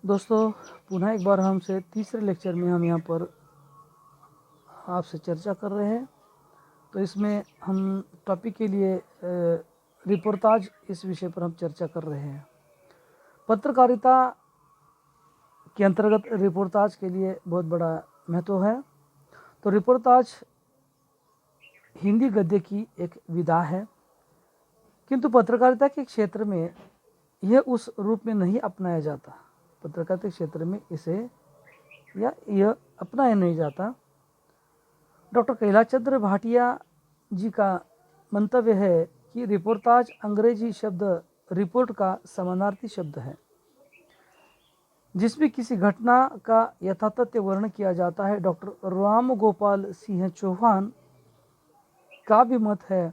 दोस्तों, पुनः एक बार हमसे तीसरे लेक्चर में हम यहाँ पर आपसे चर्चा कर रहे हैं। तो इसमें हम टॉपिक के लिए रिपोर्टाज इस विषय पर हम चर्चा कर रहे हैं। पत्रकारिता के अंतर्गत रिपोर्टाज के लिए बहुत बड़ा महत्व है। तो रिपोर्टाज हिंदी गद्य की एक विधा है, किंतु पत्रकारिता के क्षेत्र में यह उस रूप में नहीं अपनाया जाता। पत्रकारिता के क्षेत्र में इसे या यह अपनाया नहीं जाता। डॉक्टर कैलाश चंद्र भाटिया जी का मंतव्य है कि रिपोर्टाज अंग्रेजी शब्द रिपोर्ट का समानार्थी शब्द है, जिसमें किसी घटना का यथातथ्य वर्णन किया जाता है। डॉक्टर राम गोपाल सिंह चौहान का भी मत है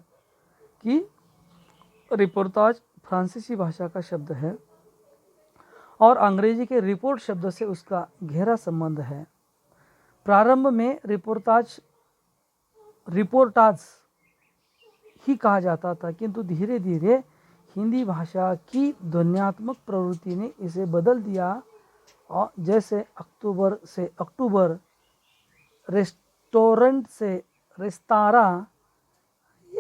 कि रिपोर्टाज फ्रांसीसी भाषा का शब्द है और अंग्रेजी के रिपोर्ट शब्द से उसका गहरा संबंध है। प्रारंभ में रिपोर्टाज ही कहा जाता था, किंतु धीरे धीरे हिंदी भाषा की ध्वन्यात्मक प्रवृत्ति ने इसे बदल दिया और जैसे अक्टूबर से अक्टूबर, रेस्टोरेंट से रेस्तारा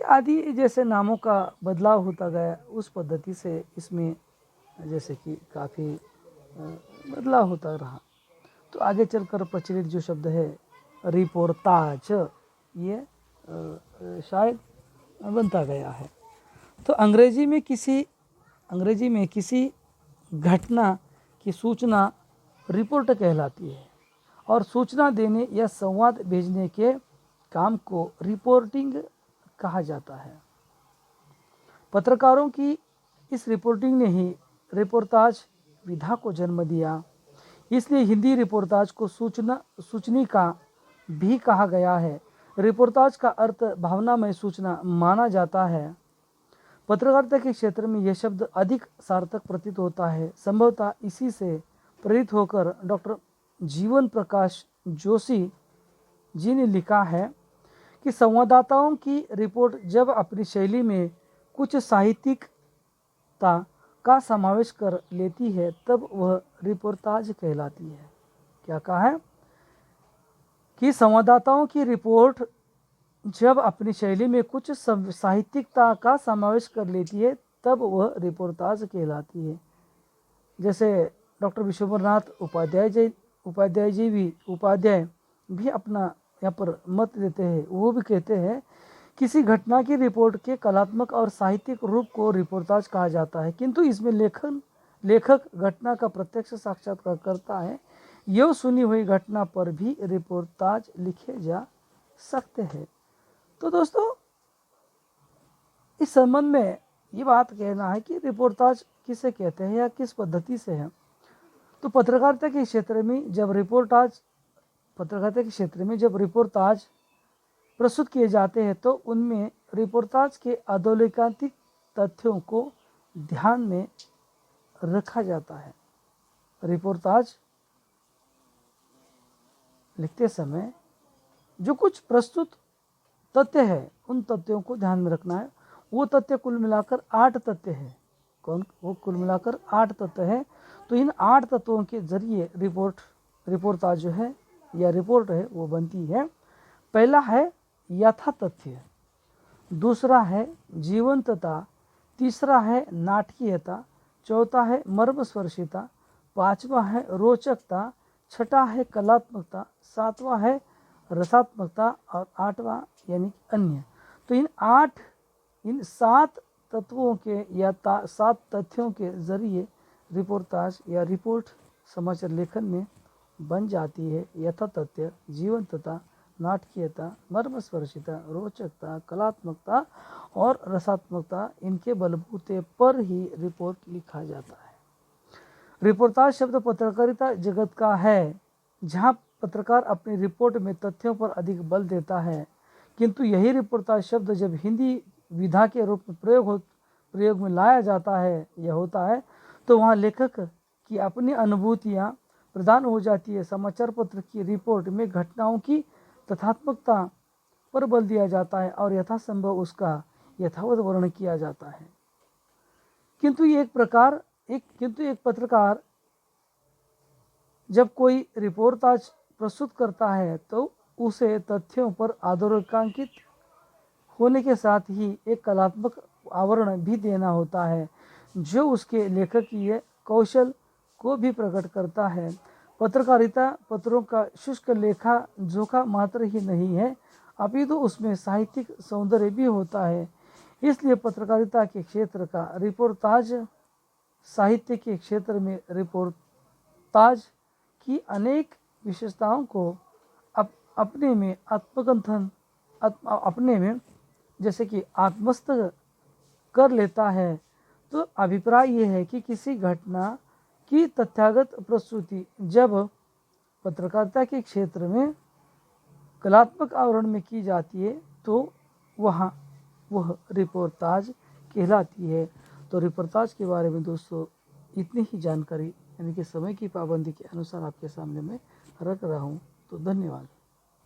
आदि जैसे नामों का बदलाव होता गया, उस पद्धति से इसमें जैसे कि काफ़ी बदलाव होता रहा। तो आगे चलकर प्रचलित जो शब्द है रिपोर्टाज, ये शायद बनता गया है। तो अंग्रेजी में किसी घटना की सूचना रिपोर्ट कहलाती है और सूचना देने या संवाद भेजने के काम को रिपोर्टिंग कहा जाता है। पत्रकारों की इस रिपोर्टिंग ने ही रिपोर्टाज विधा को जन्म दिया। इसलिए हिंदी रिपोर्टाज को सूचनी का भी कहा गया है। रिपोर्टाज का अर्थ भावनामय सूचना माना जाता है। पत्रकारिता के क्षेत्र में यह शब्द अधिक सार्थक प्रतीत होता है। संभवतः इसी से प्रेरित होकर डॉक्टर जीवन प्रकाश जोशी जी ने लिखा है कि संवाददाताओं की रिपोर्ट जब अपनी शैली में कुछ साहित्यिकता का समावेश कर लेती है तब वह रिपोर्टाज कहलाती है। क्या कहा है कि संवाददाताओं की रिपोर्ट जब अपनी शैली में कुछ साहित्यिकता का समावेश कर लेती है तब वह रिपोर्टाज कहलाती है। जैसे डॉक्टर विश्वम्भरनाथ उपाध्याय भी अपना यहाँ पर मत देते हैं। वो भी कहते हैं किसी घटना की रिपोर्ट के कलात्मक और साहित्यिक रूप को रिपोर्टाज कहा जाता है, किंतु इसमें लेखक घटना का प्रत्यक्ष साक्षात्कार करता है। यह सुनी हुई घटना पर भी रिपोर्टाज लिखे जा सकते हैं। तो दोस्तों, इस संबंध में ये बात कहना है कि रिपोर्टाज किसे कहते हैं या किस पद्धति से है। तो पत्रकारिता के क्षेत्र में जब रिपोर्टाज प्रस्तुत किए जाते हैं तो उनमें रिपोर्टाज के अधोलेखांकित तथ्यों को ध्यान में रखा जाता है। रिपोर्टाज लिखते समय जो कुछ प्रस्तुत तथ्य है उन तथ्यों को ध्यान में रखना है। वो तथ्य कुल मिलाकर 8 तथ्य है। वो कुल मिलाकर 8 तथ्य है। तो इन 8 तत्वों के जरिए रिपोर्टाज जो है या रिपोर्ट है वो बनती है। पहला है यथा तथ्य, दूसरा है जीवंतता, तीसरा है नाटकीयता, चौथा है मर्मस्पर्शिता, पांचवा है रोचकता, छठा है कलात्मकता, सातवां है रसात्मकता और आठवां यानी अन्य। तो इन 7 तत्वों के या 7 तथ्यों के जरिए रिपोर्टाज या रिपोर्ट समाचार लेखन में बन जाती है। यथा तथ्य, जीवंतता, नाटकीयता, मर्मस्पर्शिता, रोचकता, कलात्मकता और रसात्मकता, इनके बलबूते पर ही रिपोर्ट लिखा जाता है। रिपोर्टाज शब्द पत्रकारिता जगत का है, जहां पत्रकार अपनी रिपोर्ट में तथ्यों पर अधिक बल देता है, किंतु यही रिपोर्टाज शब्द जब हिंदी विधा के रूप में प्रयोग में लाया जाता है या होता है तो वहाँ लेखक की अपनी अनुभूतियाँ प्रदान हो जाती है। समाचार पत्र की रिपोर्ट में घटनाओं की तथ्यात्मकता पर बल दिया जाता है और यथासंभव उसका यथावत वर्णन किया जाता है। किंतु एक पत्रकार जब कोई रिपोर्टाज प्रस्तुत करता है तो उसे तथ्यों पर अधोरेखांकित होने के साथ ही एक कलात्मक आवरण भी देना होता है जो उसके लेखकीय कौशल को भी प्रकट करता है। पत्रकारिता पत्रों का शुष्क लेखा जोखा मात्र ही नहीं है, अपितु उसमें साहित्यिक सौंदर्य भी होता है। इसलिए पत्रकारिता के क्षेत्र का रिपोर्टाज साहित्य के क्षेत्र में रिपोर्टाज की अनेक विशेषताओं को अपने में आत्मकथन अपने में जैसे कि आत्मस्थ कर लेता है। तो अभिप्राय ये है कि किसी घटना की तथ्यागत प्रस्तुति जब पत्रकारिता के क्षेत्र में कलात्मक आवरण में की जाती है तो वह रिपोर्टाज कहलाती है। तो रिपोर्टाज के बारे में दोस्तों इतनी ही जानकारी यानी कि समय की पाबंदी के अनुसार आपके सामने मैं रख रहा हूँ। तो धन्यवाद।